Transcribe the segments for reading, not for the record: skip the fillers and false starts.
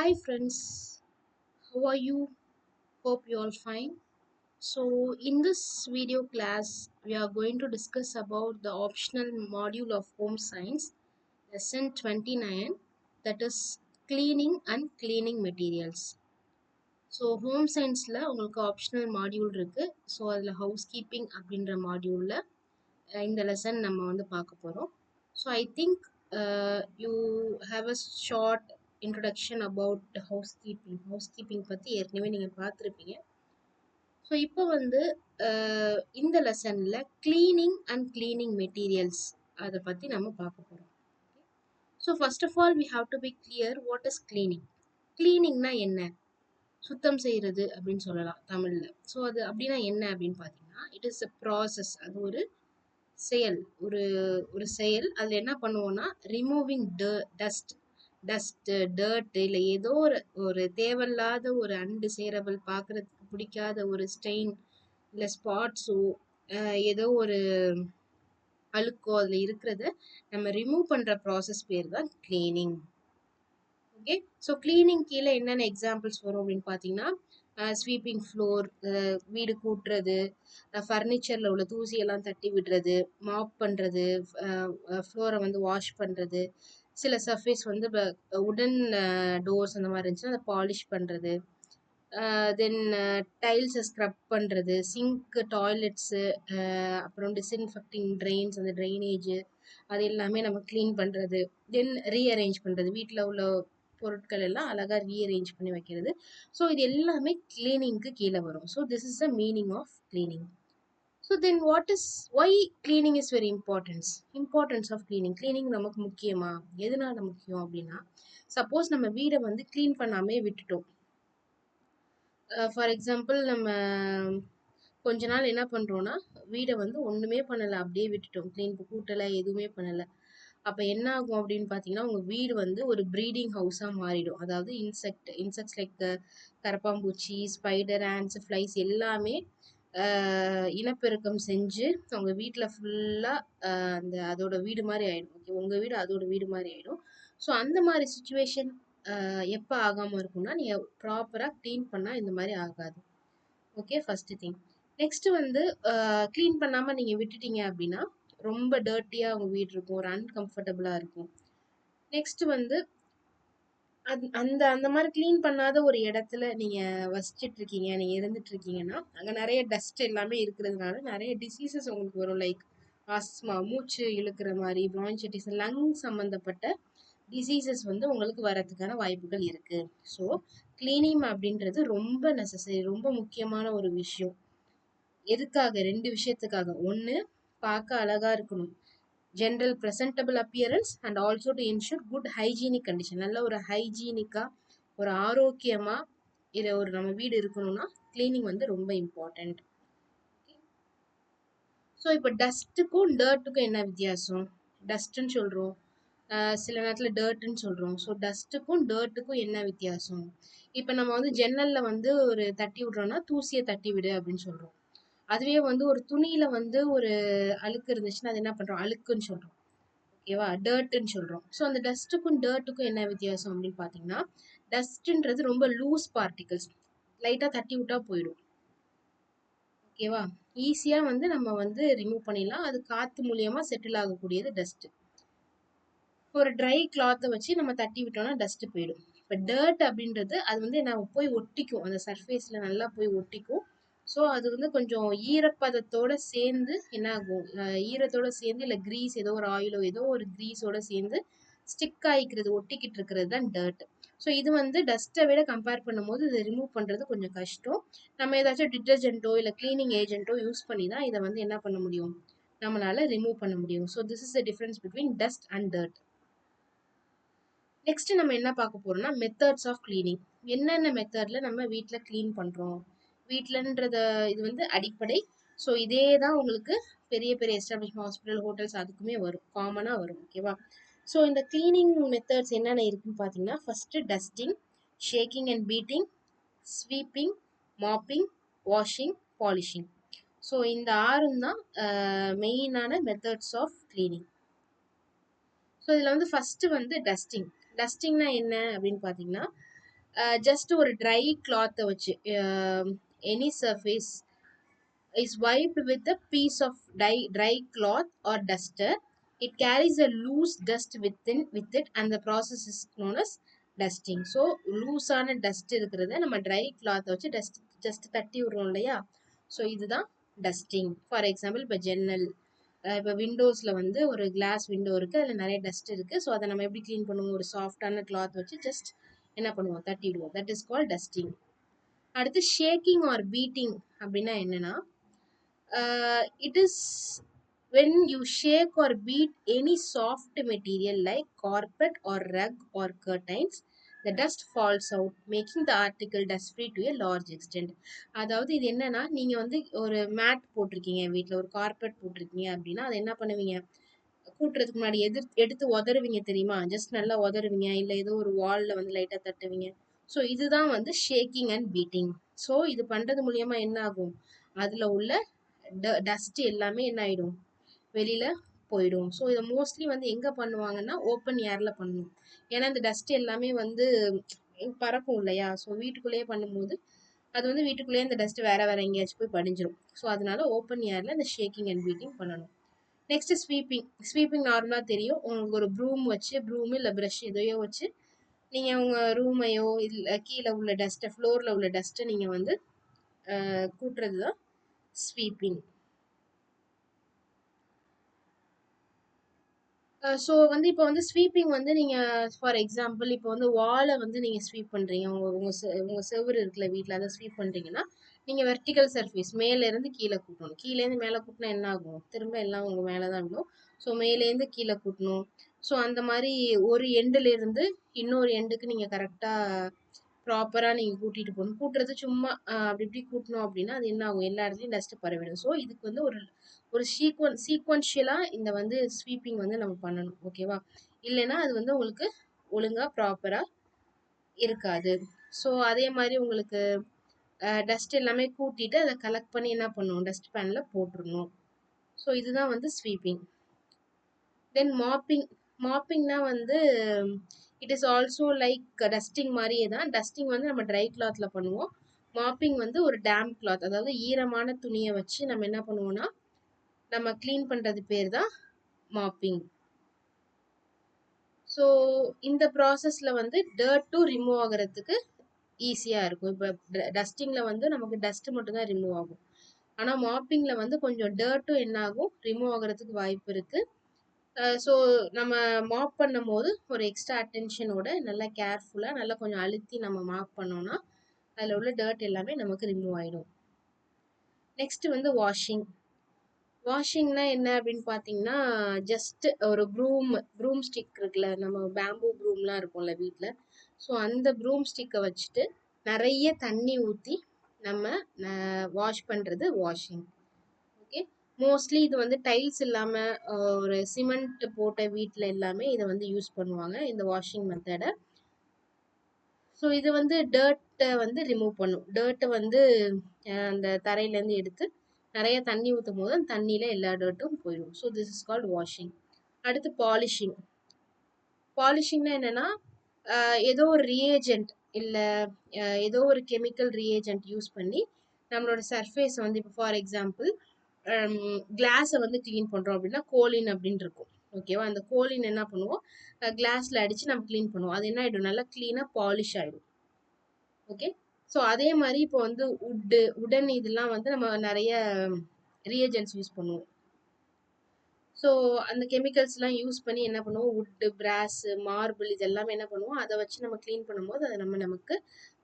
Hi friends, how are you? Hope you all fine. So in this video class, we are going to discuss about the optional module of home science, lesson 29, that is cleaning and cleaning materials. So home சயின்ஸில் உங்களுக்கு optional module இருக்குது. So அதில் house keeping அப்படின்ற மாடியூலில் இந்த lesson நம்ம வந்து பார்க்க போகிறோம். So I think you have a short introduction about house keeping பற்றி ஏற்கனவே நீங்கள் பார்த்துருப்பீங்க. ஸோ இப்போ வந்து இந்த லெசனில் க்ளீனிங் அண்ட் க்ளீனிங் மெட்டீரியல்ஸ் அதை பற்றி நம்ம பார்க்க போகிறோம். So first of all we have to be clear what is cleaning. க்ளீனிங்னா என்ன? சுத்தம் செய்கிறது அப்படின்னு சொல்லலாம் தமிழில். ஸோ அது அப்படின்னா என்ன அப்படின்னு பார்த்தீங்கன்னா, இட் இஸ் அ ப்ராசஸ். அது ஒரு செயல், ஒரு ஒரு செயல். அதில் என்ன பண்ணுவோம்னா, ரிமூவிங் டஸ்ட்டு டர்ட் இல்லை ஏதோ ஒரு தேவையில்லாத ஒரு அன்டிசைரபிள், பார்க்குறதுக்கு பிடிக்காத ஒரு ஸ்டெயின் இல்லை ஸ்பாட்ஸோ ஏதோ ஒரு அழுக்கோ அதில் இருக்கிறத நம்ம ரிமூவ் பண்ணுற ப்ராசஸ் பேர் தான் கிளீனிங். ஓகே, ஸோ கிளீனிங் கீழே என்னென்ன எக்ஸாம்பிள்ஸ் வரும் அப்படின்னு பார்த்தீங்கன்னா, ஸ்வீப்பிங் ஃப்ளோர், வீடு கூட்டுறது, ஃபர்னிச்சரில் உள்ள தூசியெல்லாம் தட்டி விடுறது, மாப் பண்ணுறது, ஃப்ளோரை வந்து வாஷ் பண்ணுறது, சில சர்ஃபேஸ் வந்து உடன் டோர்ஸ் அந்த மாதிரி இருந்துச்சுன்னா அதை பாலிஷ் பண்ணுறது, தென் டைல்ஸை ஸ்க்ரப் பண்ணுறது, சிங்க்கு, டாய்லெட்ஸு, அப்புறம் டிஸ்இன்ஃபெக்டிங் ட்ரெயின்ஸ், அந்த ட்ரைனேஜு அது எல்லாமே நம்ம க்ளீன் பண்ணுறது, தென் ரீஅரேஞ்ச் பண்ணுறது, வீட்டில் உள்ள பொருட்கள் எல்லாம் அழகாக ரீஅரேஞ்ச் பண்ணி வைக்கிறது. ஸோ இது எல்லாமே கிளீனிங்க்கு கீழே வரும். So this is the meaning of cleaning. So then why cleaning is very importance of cleaning. Cleaning நமக்கு முக்கியமா? எதனால முக்கியம் அப்படின்னா, சப்போஸ் நம்ம வீடை வந்து க்ளீன் பண்ணாமே விட்டுட்டோம். ஃபார் எக்ஸாம்பிள், நம்ம கொஞ்ச நாள் என்ன பண்ணுறோன்னா, வீடை வந்து ஒன்றுமே பண்ணலை, அப்படியே விட்டுட்டோம், க்ளீன் கூட்டலை, எதுவுமே பண்ணலை. அப்போ என்ன ஆகும் அப்படின்னு பார்த்தீங்கன்னா, உங்கள் வீடு வந்து ஒரு ப்ரீடிங் ஹவுஸாக மாறிடும். அதாவது இன்செக்ட்ஸ் லைக் கரப்பாம்பூச்சி, ஸ்பைடர், ஆண்ட்ஸ், ஃப்ளைஸ் எல்லாமே இனப்பெருக்கம் செஞ்சு உங்கள் வீட்டில் ஃபுல்லாக அதோட வீடு மாதிரி ஆகிடும். ஓகே, உங்கள் வீடு அதோட வீடு மாதிரி ஆகிடும். ஸோ அந்த மாதிரி சுச்சுவேஷன் எப்போ ஆகாமல் இருக்கும்னா, நீங்கள் ப்ராப்பராக க்ளீன் பண்ணால் இந்த மாதிரி ஆகாது. Okay, first thing. நெக்ஸ்ட்டு வந்து க்ளீன் பண்ணாமல் நீங்கள் விட்டுட்டீங்க அப்படின்னா ரொம்ப டர்ட்டியாக உங்கள் வீடு இருக்கும், ஒரு அன்கம்ஃபர்டபுளாக இருக்கும். நெக்ஸ்ட்டு வந்து அந்த அந்த மாதிரி க்ளீன் பண்ணாத ஒரு இடத்துல நீங்கள் வசிச்சிட்ருக்கீங்க, நீங்கள் இருந்துகிட்ருக்கீங்கன்னா, அங்கே நிறைய டஸ்ட் எல்லாமே இருக்கிறதுனால நிறைய டிசீசஸ் உங்களுக்கு வரும். லைக் ஆஸ்மா, மூச்சு இழுக்கிற மாதிரி, ப்ரான்சைட்டிஸ், லங் சம்மந்தப்பட்ட டிசீசஸ் வந்து உங்களுக்கு வரதுக்கான வாய்ப்புகள் இருக்குது. ஸோ க்ளீனிங் அப்படின்றது ரொம்ப நெசசரி, ரொம்ப முக்கியமான ஒரு விஷயம். எதுக்காக? 2 விஷயத்துக்காக. ஒன்று, பார்க்க அழகாக இருக்கணும், general presentable appearance, and also to insure good hygienic condition. நல்ல ஒரு ஹைஜீனிக்காக, ஒரு ஆரோக்கியமாக இதை ஒரு நம்ம வீடு இருக்கணும்னா க்ளீனிங் வந்து ரொம்ப இம்பார்ட்டண்ட். ஸோ இப்போ டஸ்ட்டுக்கும் டர்ட்டுக்கும் என்ன வித்தியாசம்? டஸ்ட்டுன்னு சொல்கிறோம், சில நேரத்தில் டர்ட்டுன்னு சொல்கிறோம். ஸோ டஸ்ட்டுக்கும் டர்ட்டுக்கும் என்ன வித்தியாசம்? இப்போ நம்ம வந்து ஜன்னலில் வந்து ஒரு தட்டி விட்றோன்னா தூசியை தட்டி விடு அப்படின்னு சொல்கிறோம். அதுவே வந்து ஒரு துணியில் வந்து ஒரு அழுக்கு இருந்துச்சுன்னா அது என்ன பண்ணுறோம்? அழுக்குன்னு சொல்கிறோம். ஓகேவா? டர்ட்டுன்னு சொல்கிறோம். ஸோ அந்த டஸ்ட்டுக்கும் டர்ட்டுக்கும் என்ன வித்தியாசம் அப்படின்னு பார்த்தீங்கன்னா, டஸ்ட்டுன்றது ரொம்ப லூஸ் பார்ட்டிகல்ஸ், லைட்டாக தட்டி விட்டால் போயிடும். ஓகேவா? ஈஸியாக வந்து நம்ம வந்து ரிமூவ் பண்ணிடலாம். அது காற்று மூலியமாக செட்டில் ஆகக்கூடியது டஸ்ட்டு. ஒரு ட்ரை கிளாத்தை வச்சு நம்ம தட்டி விட்டோம்னா டஸ்ட்டு போயிடும். இப்போ டர்ட் அப்படின்றது அது வந்து என்ன போய் ஒட்டிக்கும், அந்த சர்ஃபேஸில் நல்லா போய் ஒட்டிக்கும். ஸோ அது வந்து கொஞ்சம் ஈரப்பதத்தோடு சேர்ந்து என்ன ஆகும், ஈரத்தோடு சேர்ந்து இல்லை க்ரீஸ், ஏதோ ஒரு ஆயிலோ ஏதோ ஒரு க்ரீஸோடு சேர்ந்து ஸ்டிக் ஆகிக்கிறது, ஒட்டிக்கிட்டு இருக்கிறது தான் டர்ட். ஸோ இது வந்து டஸ்ட்டை விட கம்பேர் பண்ணும்போது இதை ரிமூவ் பண்ணுறது கொஞ்சம் கஷ்டம். நம்ம ஏதாச்சும் டிட்டர்ஜென்ட்டோ இல்லை க்ளீனிங் ஏஜென்ட்டோ யூஸ் பண்ணி தான் இதை வந்து என்ன பண்ண முடியும், நம்மளால் ரிமூவ் பண்ண முடியும். So this is the difference between dust and dirt. Next நம்ம என்ன பார்க்க போறோம்னா, மெத்தட்ஸ் ஆஃப் கிளீனிங். என்னென்ன மெத்தடில் நம்ம வீட்டில் க்ளீன் பண்ணுறோம்? வீட்டிலன்றத இது வந்து அடிப்படை. ஸோ இதே தான் உங்களுக்கு பெரிய பெரிய எஸ்டாப்ளிஷ்மெண்ட், ஹாஸ்பிட்டல், ஹோட்டல்ஸ் அதுக்குமே வரும், காமனாக வரும். ஓகேவா? ஸோ இந்த கிளீனிங் மெத்தட்ஸ் என்னென்ன இருக்குன்னு பார்த்தீங்கன்னா, first dusting, shaking and beating, sweeping, mopping, washing, polishing. So இந்த 6 தான் மெயினான மெத்தட்ஸ் ஆஃப் கிளீனிங். ஸோ இதில் வந்து ஃபஸ்ட்டு வந்து டஸ்டிங்னா என்ன அப்படின்னு பார்த்தீங்கன்னா, ஜஸ்ட் ஒரு ட்ரை கிளாத்தை வச்சு any surface is wiped with a piece of dry cloth or duster. It carries a loose dust with it and the process is known as dusting. So லூஸான டஸ்ட் இருக்கிறத நம்ம ட்ரை கிளாத்தை வச்சு just தட்டி விடுறோம் இல்லையா, ஸோ இதுதான் dusting. For example இப்போ ஜன்னல், இப்போ விண்டோஸில் வந்து ஒரு கிளாஸ் விண்டோ இருக்குது, அதில் நிறைய டஸ்ட் இருக்குது. ஸோ அதை நம்ம எப்படி க்ளீன் பண்ணுவோம், ஒரு சாஃப்டான கிளாத் வச்சு ஜஸ்ட் என்ன பண்ணுவோம், தட்டிடுவோம். That is call dusting. அடுத்து ஷேக்கிங் ஆர் பீட்டிங் அப்படின்னா என்னன்னா, it is when you shake or beat any soft material like carpet or rug or curtains, the dust falls out, making the article dust free to a large extent. அதாவது இது என்னன்னா, நீங்க வந்து ஒரு mat போட்டிருக்கீங்க வீட்டில், ஒரு கார்பெட் போட்டிருக்கீங்க அப்படின்னா அதை என்ன பண்ணுவீங்க, கூட்டுறதுக்கு முன்னாடி எடுத்து உதறுவீங்க தெரியுமா, ஜஸ்ட் நல்லா உதறுவீங்க, இல்லை ஏதோ ஒரு வால்ல வந்து லைட்டாக தட்டுவீங்க. ஸோ இதுதான் வந்து ஷேக்கிங் அண்ட் பீட்டிங். ஸோ இது பண்ணுறது மூலியமா என்ன ஆகும், அதில் உள்ள டஸ்ட் எல்லாமே என்ன ஆயிடும், வெளியில போயிடும். ஸோ இதை மோஸ்ட்லி வந்து எங்க பண்ணுவாங்கன்னா ஓப்பன் ஏர்ல பண்ணணும். ஏன்னா இந்த டஸ்ட் எல்லாமே வந்து பறக்கும் இல்லையா, ஸோ வீட்டுக்குள்ளேயே பண்ணும்போது அது வந்து வீட்டுக்குள்ளேயே இந்த டஸ்ட் வேற வேற எங்கேயாச்சும் போய் படிஞ்சிடும். ஸோ அதனால ஓப்பன் ஏர்ல இந்த ஷேக்கிங் அண்ட் பீட்டிங் பண்ணணும். Next sweeping. ஸ்வீப்பிங் நார்மலா தெரியும் உங்களுக்கு, ஒரு ப்ரூம் வச்சு, ப்ரூம் இல்லை ப்ரஷ் எதையோ வச்சு நீங்க உங்க ரூமையோ இல்லை கீழே உள்ள டஸ்ட்டை, ஃப்ளோர்ல உள்ள டஸ்ட்டை நீங்க வந்து கூட்டுறது தான் ஸ்வீப்பிங். ஸோ வந்து இப்போ வந்து ஸ்வீப்பிங் வந்து நீங்கள் ஃபார் எக்ஸாம்பிள் இப்போ வந்து வாலை வந்து நீங்கள் ஸ்வீப் பண்ணுறீங்க, உங்கள் செவுரு இருக்குல்ல வீட்டில், அதை ஸ்வீப் பண்ணுறீங்கன்னா நீங்கள் வெர்டிக்கல் சர்ஃபேஸ் மேலேருந்து கீழே கூட்டணும். கீழேருந்து மேலே கூட்டினா என்ன ஆகும், திரும்ப எல்லாம் உங்கள் மேலே தான் விடும். ஸோ மேலேருந்து கீழே கூட்டணும். ஸோ அந்த மாதிரி ஒரு எண்டுலேருந்து இன்னொரு எண்டுக்கு நீங்கள் கரெக்டாக ப்ராப்பராக நீங்கள் கூட்டிகிட்டு போகணும். கூட்டுறது சும்மா அப்படி இப்படி கூட்டணும் அப்படின்னா அது என்ன ஆகும், எல்லா இடத்துலையும் டஸ்ட்டு பரவிடும். ஸோ இதுக்கு வந்து ஒரு சீக்வன்ஷியலாக இந்த வந்து ஸ்வீப்பிங் வந்து நம்ம பண்ணணும். ஓகேவா, இல்லைன்னா அது வந்து உங்களுக்கு ஒழுங்காக ப்ராப்பராக இருக்காது. ஸோ அதே மாதிரி உங்களுக்கு டஸ்ட் எல்லாமே கூட்டிட்டு அதை கலெக்ட் பண்ணி என்ன பண்ணணும், டஸ்ட் பேனில் போட்டுடணும். ஸோ இதுதான் வந்து ஸ்வீப்பிங். தென் மாப்பிங். மாப்பிங்னா வந்து it is also like dusting மாதிரியே தான். டஸ்டிங் வந்து நம்ம ட்ரை கிளாத்ல பண்ணுவோம். மாப்பிங் வந்து ஒரு டேம்ப் கிளாத், அதாவது ஈரமான துணியை வச்சு நம்ம என்ன பண்ணுவோம்னா நம்ம க்ளீன் பண்றது பேர் தான் மாப்பிங். ஸோ இந்த ப்ராசஸ்ல வந்து டர்ட்டும் ரிமூவ் ஆகிறதுக்கு ஈஸியாக இருக்கும். இப்போ டஸ்டிங்கில் வந்து நமக்கு டஸ்ட் மட்டும் தான் ரிமூவ் ஆகும், ஆனால் மாப்பிங்கில் வந்து கொஞ்சம் டர்ட்டும் என்ன ஆகும், ரிமூவ் ஆகிறதுக்கு வாய்ப்பு இருக்குது. ஸோ நம்ம மாப் பண்ணும் போது ஒரு எக்ஸ்ட்ரா அட்டென்ஷனோட நல்லா கேர்ஃபுல்லாக நல்லா கொஞ்சம் அழுத்தி நம்ம மாப் பண்ணோம்னா அதில் உள்ள டர்ட் எல்லாமே நமக்கு ரிமூவ் ஆகிடும். நெக்ஸ்ட் வந்து வாஷிங். வாஷிங்னா என்ன அப்படின்னு பார்த்தீங்கன்னா, ஜஸ்ட் ஒரு ப்ரூம் ஸ்டிக் இருக்குல்ல, நம்ம பேம்பூ ப்ரூம்லாம் இருக்கும்ல வீட்டில், ஸோ அந்த ப்ரூம் ஸ்டிக்கை வச்சுட்டு நிறைய தண்ணி ஊற்றி நம்ம வாஷ் பண்ணுறது வாஷிங். ஓகே, மோஸ்ட்லி இது வந்து டைல்ஸ் இல்லாமல் ஒரு சிமெண்ட் போட்ட வீட்டில் எல்லாமே இதை வந்து யூஸ் பண்ணுவாங்க இந்த வாஷிங் மெத்தடை. ஸோ இது வந்து டர்ட்டை வந்து ரிமூவ் பண்ணும். டர்ட்டை வந்து அந்த தரையிலேருந்து எடுத்து நிறைய தண்ணி ஊற்றும் போது அந்த தண்ணியில் எல்லா டர்ட்டும் போயிடும். So this is called washing. அடுத்து பாலிஷிங். பாலிஷிங்னா என்னென்னா, ஏதோ ஒரு ரியேஜென்ட் இல்லை ஏதோ ஒரு கெமிக்கல் ரியேஜென்ட் யூஸ் பண்ணி நம்மளோட சர்ஃபேஸ் வந்து, இப்போ ஃபார் எக்ஸாம்பிள் கிளாஸை வந்து க்ளீன் பண்ணுறோம் அப்படின்னா கோலின் அப்படின்னு இருக்கும். ஓகேவா, அந்த கோலின் என்ன பண்ணுவோம், கிளாஸில் அடித்து நம்ம க்ளீன் பண்ணுவோம். அது என்ன ஆகிடும், நல்லா க்ளீனாக பாலிஷ் ஆகிடும். ஓகே, ஸோ அதே மாதிரி இப்போ வந்து உடன் இதெல்லாம் வந்து நம்ம நிறைய ரியேஜென்ட்ஸ் யூஸ் பண்ணுவோம். ஸோ அந்த கெமிக்கல்ஸ்லாம் யூஸ் பண்ணி என்ன பண்ணுவோம், உட்டு, பிராஸ், மார்பிள் இது எல்லாமே என்ன பண்ணுவோம், அதை வச்சு நம்ம க்ளீன் பண்ணும்போது அது நமக்கு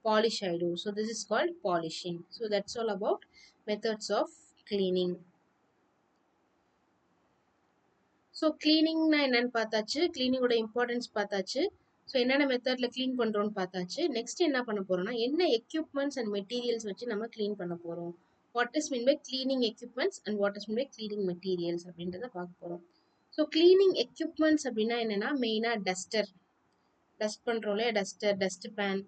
பாலிஷ் ஆகிடும். So this is called polishing. So that's all about methods of cleaning. So கிளீனிங்னா என்னன்னு பார்த்தாச்சு, கிளீனிங்கோட இம்பார்ட்டன்ஸ் பார்த்தாச்சு. ஸோ என்னென்ன மெத்தடில் க்ளீன் பண்ணுறோன்னு பார்த்தாச்சு. நெக்ஸ்ட் என்ன பண்ண போகிறோம்னா, என்ன எக்யூப்மெண்ட்ஸ் அண்ட் மெட்டீரியல்ஸ் வச்சு நம்ம க்ளீன் பண்ண போகிறோம், what is mean by cleaning equipments and what is mean by cleaning materials அப்படின்றத பார்க்க போகிறோம். ஸோ கிளீனிங் எக்யூப்மெண்ட்ஸ் அப்படின்னா என்னென்னா, மெயினாக டஸ்டர், டஸ்ட் பண்ணுறோம் இல்லையா, dust pan,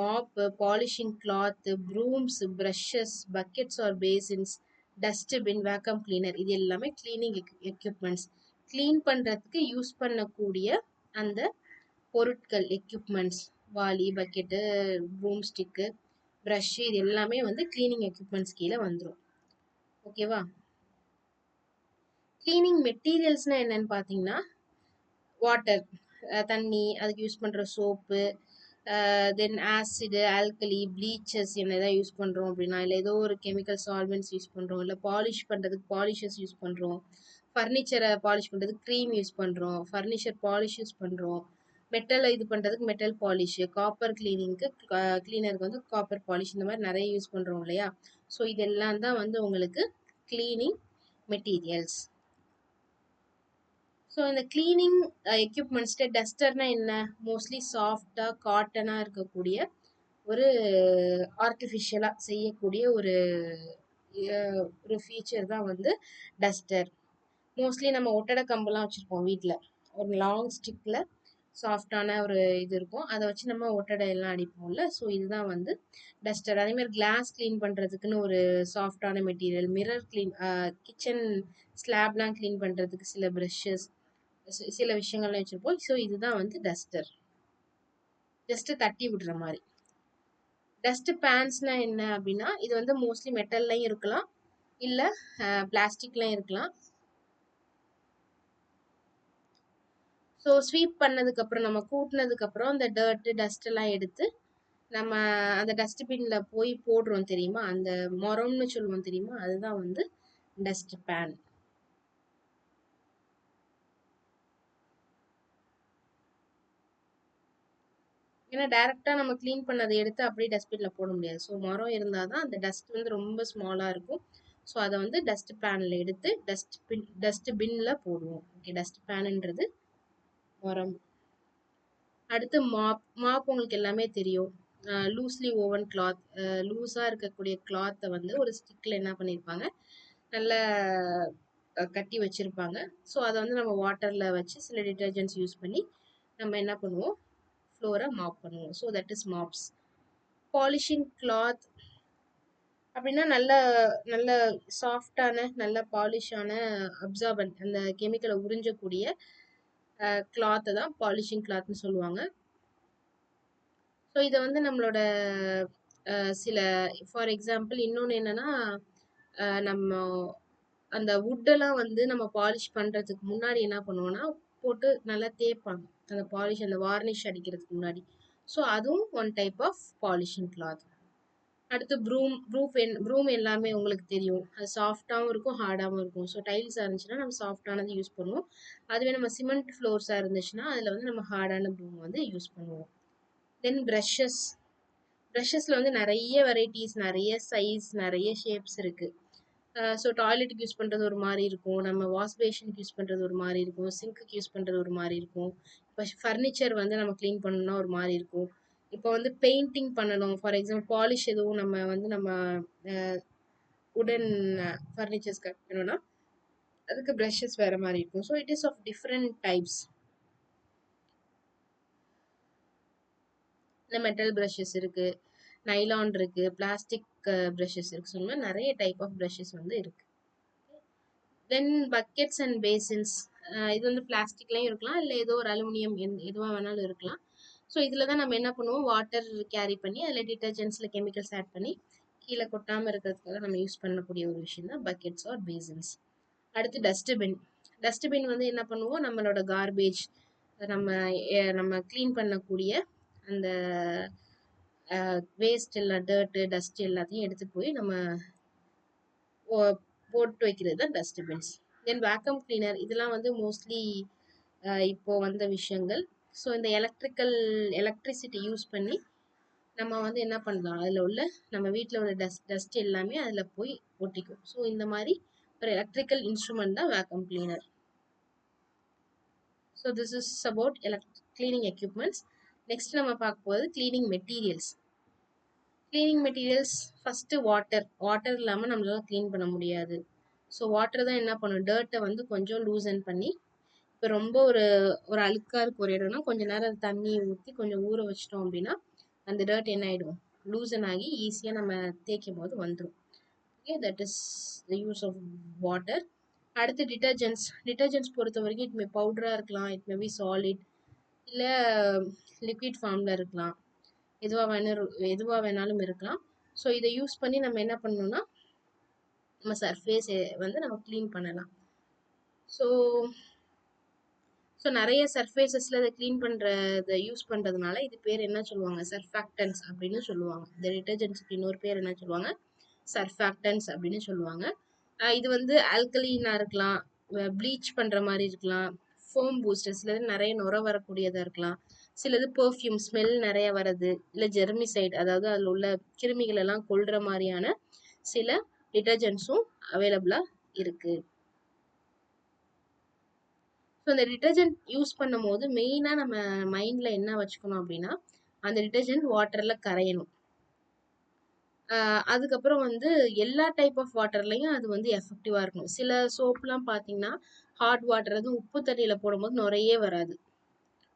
mop, polishing cloth, brooms, brushes, buckets or basins, dustbin, vacuum cleaner, இது எல்லாமே கிளீனிங் எக்யூப்மெண்ட்ஸ். க்ளீன் பண்ணுறதுக்கு யூஸ் பண்ணக்கூடிய அந்த பொருட்கள், எக்யூப்மெண்ட்ஸ். வாளி, பக்கெட்டு, ப்ரூம் ஸ்டிக்கு, ப்ரஷ்ஷு இது எல்லாமே வந்து கிளீனிங் எக்யூப்மெண்ட்ஸ் கீழே வந்துடும். ஓகேவா? கிளீனிங் மெட்டீரியல்ஸ்னா என்னன்னு பார்த்தீங்கன்னா, வாட்டர், தண்ணி, அதுக்கு யூஸ் பண்ணுற சோப்பு, தென் ஆசிடு, ஆல்கலி, ப்ளீச்சஸ் என்ன எதாவது யூஸ் பண்ணுறோம் அப்படின்னா, இல்லை ஏதோ ஒரு கெமிக்கல் சால்வெண்ட்ஸ் யூஸ் பண்ணுறோம், இல்லை பாலிஷ் பண்ணுறதுக்கு பாலிஷஸ் யூஸ் பண்ணுறோம், ஃபர்னிச்சரை பாலிஷ் பண்ணுறதுக்கு க்ரீம் யூஸ் பண்ணுறோம், ஃபர்னிச்சர் பாலிஷ் யூஸ் பண்ணுறோம், மெட்டலை இது பண்ணுறதுக்கு மெட்டல் பாலிஷு, காப்பர் கிளீனிங்க்கு கிளீனருக்கு வந்து காப்பர் பாலிஷ், இந்த மாதிரி நிறைய யூஸ் பண்ணுறோம் இல்லையா? ஸோ இதெல்லாம் தான் வந்து உங்களுக்கு கிளீனிங் மெட்டீரியல்ஸ். ஸோ இந்த கிளீனிங் எக்யூப்மெண்ட்ஸ்ல டஸ்டர்னா என்ன? மோஸ்ட்லி சாஃப்டாக காட்டனாக இருக்கக்கூடிய ஒரு ஆர்டிஃபிஷியலாக செய்யக்கூடிய ஒரு ஃபீச்சர் தான் வந்து டஸ்டர். மோஸ்ட்லி நம்ம ஒட்டடை கம்பெல்லாம் வச்சுருப்போம் வீட்டில். ஒரு லாங் ஸ்டிக்கில் சாஃப்டான ஒரு இது இருக்கும், அதை வச்சு நம்ம ஒட்டடை எல்லாம் அடிப்போம்ல. ஸோ இதுதான் வந்து டஸ்டர். அதேமாதிரி கிளாஸ் க்ளீன் பண்ணுறதுக்குன்னு ஒரு சாஃப்டான மெட்டீரியல், மிரர் க்ளீன், கிச்சன் ஸ்லாப்லாம் க்ளீன் பண்ணுறதுக்கு சில ப்ரஷஸ், சில விஷயங்கள்லாம் வச்சுருப்போம். ஸோ இதுதான் வந்து டஸ்டர், ஜஸ்ட்டு தட்டி விடுற மாதிரி. டஸ்ட் பேன்ஸ்னா என்ன அப்படின்னா, இது வந்து மோஸ்ட்லி மெட்டல்லையும் இருக்கலாம், இல்லை பிளாஸ்டிக்லையும் இருக்கலாம். ஸோ ஸ்வீப் பண்ணதுக்கப்புறம், நம்ம கூட்டினதுக்கப்புறம் அந்த டர்ட்டு டஸ்ட் எல்லாம் எடுத்து நம்ம அந்த டஸ்ட்பின்ல போய் போடுறோம் தெரியுமா, அந்த மொரம்னு சொல்லுவோம் தெரியுமா, அதுதான் வந்து டஸ்ட் பேன். ஏன்னா டைரக்டா நம்ம க்ளீன் பண்ணதை எடுத்து அப்படியே டஸ்ட்பின்ல போட முடியாது. ஸோ மரம் இருந்தால் தான் அந்த டஸ்ட் வந்து ரொம்ப ஸ்மாலாக இருக்கும். ஸோ அதை வந்து டஸ்ட் பேனில் எடுத்து டஸ்ட் பின்ல போடுவோம். ஓகே, டஸ்ட் பேனுன்றது மரம். அடுத்து மாப் உங்களுக்கு எல்லாமே தெரியும். லூஸ்லி ஓவன் கிளாத், லூஸாக இருக்கக்கூடிய கிளாத்தை வந்து ஒரு ஸ்டிக்கில் என்ன பண்ணியிருப்பாங்க, நல்லா கட்டி வச்சுருப்பாங்க. ஸோ அதை வந்து நம்ம வாட்டரில் வச்சு சில டிட்டர்ஜென்ட்ஸ் யூஸ் பண்ணி நம்ம என்ன பண்ணுவோம், ஃப்ளோரை மாப் பண்ணுவோம். So that is mobs. Polishing cloth அப்படின்னா நல்ல நல்ல சாஃப்டான, நல்ல பாலிஷான, அப்சார்பன்ட், அந்த கெமிக்கலை உறிஞ்சக்கூடிய கிளாத்தை தான் பாலிஷிங் கிளாத்னு சொல்லுவாங்க. ஸோ இதை வந்து நம்மளோட சில, ஃபார் எக்ஸாம்பிள் இன்னொன்று என்னன்னா, நம்ம அந்த வுட்டெல்லாம் வந்து நம்ம பாலிஷ் பண்ணுறதுக்கு முன்னாடி என்ன பண்ணுவோம்னா போட்டு நல்லா தேய்ப்பாங்க, அந்த பாலிஷ், அந்த வார்னிஷ் அடிக்கிறதுக்கு முன்னாடி. ஸோ அதுவும் one type of polishing cloth. அடுத்து ப்ரூம் எல்லாமே உங்களுக்கு தெரியும், அது சாஃப்டாகவும் இருக்கும், ஹார்டாகவும் இருக்கும். ஸோ டைல்ஸாக இருந்துச்சுன்னா நம்ம சாஃப்டானது யூஸ் பண்ணுவோம். அதுவே நம்ம சிமெண்ட் ஃப்ளோர்ஸாக இருந்துச்சுன்னா அதில் வந்து நம்ம ஹார்டான ப்ரூம் வந்து யூஸ் பண்ணுவோம். தென் ப்ரஷஸில் வந்து நிறைய வெரைட்டிஸ், நிறைய சைஸ், நிறைய ஷேப்ஸ் இருக்குது. ஸோ டாய்லெட்டுக்கு யூஸ் பண்ணுறது ஒரு மாதிரி இருக்கும், நம்ம வாஷ் பேஷனுக்கு யூஸ் பண்ணுறது ஒரு மாதிரி இருக்கும், சிங்க்குக்கு யூஸ் பண்ணுறது ஒரு மாதிரி இருக்கும். இப்போ ஃபர்னிச்சர் வந்து நம்ம க்ளீன் பண்ணணும்னா ஒரு மாதிரி இருக்கும். இப்போ வந்து பெயிண்டிங் பண்ணணும், ஃபார் எக்ஸாம்பிள் பாலிஷ் எதுவும் நம்ம உடன் ஃபர்னிச்சர்ஸ் கட் பண்ணணும்னா அதுக்கு ப்ரஷஸ் வேறு மாதிரி இருக்கும். So it is of different types. இந்த மெட்டல் ப்ரஷஸ் இருக்குது, நைலான் இருக்குது, பிளாஸ்டிக் ப்ரஷஸ் இருக்குது. ஸோ இந்த மாதிரி நிறைய டைப் ஆஃப் ப்ரஷஸ் வந்து இருக்குது. தென் பக்கெட்ஸ் அண்ட் பேசின்ஸ், இது வந்து பிளாஸ்டிக்லையும் இருக்கலாம், இல்லை ஏதோ ஒரு அலுமினியம் எதுவாக வேணாலும் இருக்கலாம். ஸோ இதில் தான் நம்ம என்ன பண்ணுவோம், வாட்டர் கேரி பண்ணி அதில் டிட்டர்ஜென்ட்ஸில் கெமிக்கல்ஸ் ஆட் பண்ணி கீழே கொட்டாமல் இருக்கிறதுக்காக நம்ம யூஸ் பண்ணக்கூடிய ஒரு விஷயம் தான் பக்கெட்ஸ் ஆர் பேசின்ஸ். அடுத்து டஸ்ட்பின் வந்து என்ன பண்ணுவோம், நம்மளோட கார்பேஜ், நம்ம நம்ம க்ளீன் பண்ணக்கூடிய அந்த வேஸ்ட் எல்லாம், டர்ட்டு டஸ்ட் எல்லாத்தையும் எடுத்து போய் நம்ம போட்டு வைக்கிறது தான் டஸ்ட்பின்ஸ். தென் வேக்கம் கிளீனர், இதெல்லாம் வந்து மோஸ்ட்லி இப்போ வந்த விஷயங்கள். ஸோ இந்த எலக்ட்ரிசிட்டி யூஸ் பண்ணி நம்ம வந்து என்ன பண்ணலாம், அதில் உள்ள நம்ம வீட்டில் உள்ள டஸ்ட் எல்லாமே அதில் போய் ஒட்டிக்கும். ஸோ இந்த மாதிரி ஒரு எலக்ட்ரிக்கல் இன்ஸ்ட்ருமெண்ட் தான் vacuum cleaner. So this is about cleaning equipments. Next நம்ம பார்க்க போகிறது cleaning materials. Cleaning materials first water இல்லாமல் நம்மளால க்ளீன் பண்ண முடியாது. ஸோ வாட்டர் தான் என்ன பண்ணும், டர்ட்டை வந்து கொஞ்சம் லூசன் பண்ணி, இப்போ ரொம்ப ஒரு ஒரு அழுக்காக இருக்க ஒரு இடம்னா கொஞ்சம் நேரம் தண்ணி ஊற்றி கொஞ்சம் ஊற வச்சிட்டோம் அப்படின்னா அந்த டர்ட் என்ன ஆகிடும், லூசன் ஆகி ஈஸியாக நம்ம தேய்க்கும் போது வந்துடும். Okay, that is the use of water. அடுத்து டிட்டர்ஜென்ட்ஸ் பொறுத்த வரைக்கும் இட் மே பவுடராக இருக்கலாம், இட் மே பி சாலிட், இல்லை லிக்விட் ஃபார்மில் இருக்கலாம், எதுவாக வேணாலும் இருக்கலாம். ஸோ இதை யூஸ் பண்ணி நம்ம என்ன பண்ணணும்னா நம்ம சர்ஃபேஸ் வந்து நம்ம க்ளீன் பண்ணலாம். ஸோ நிறைய சர்ஃபேசஸில் இதை க்ளீன் பண்ணுறதை யூஸ் பண்ணுறதுனால இது பேர் என்ன சொல்லுவாங்க, சர்ஃபாக்டன்ஸ் அப்படின்னு சொல்லுவாங்க. இந்த டிட்டர்ஜென்ட்ஸ்க்கு இன்னொரு பேர் என்ன சொல்லுவாங்க, சர்ஃபாக்டன்ஸ் அப்படின்னு சொல்லுவாங்க. இது வந்து ஆல்கலீனாக இருக்கலாம், ப்ளீச் பண்ணுற மாதிரி இருக்கலாம், ஃபோம் பூஸ்டர், சிலது நிறைய நுர வரக்கூடியதாக இருக்கலாம், சிலது பெர்ஃப்யூம் ஸ்மெல் நிறைய வர்றது, இல்லை ஜெர்மிசைட் அதாவது அதில் உள்ள கிருமிகள் எல்லாம் கொல்ற மாதிரியான சில டிட்டர்ஜென்ட்ஸும் அவைலபிளாக இருக்குது. ஸோ அந்த டிட்டர்ஜென்ட் யூஸ் பண்ணும் போது மெயினாக நம்ம மைண்டில் என்ன வச்சுக்கணும் அப்படின்னா, அந்த டிட்டர்ஜென்ட் வாட்டரில் கரையணும். அதுக்கப்புறம் வந்து எல்லா டைப் ஆஃப் வாட்டர்லையும் அது வந்து எஃபெக்டிவாக இருக்கணும். சில சோப்லாம் பார்த்தீங்கன்னா ஹாட் வாட்டர், அது உப்பு தண்ணியில் போடும்போது நுரையே வராது,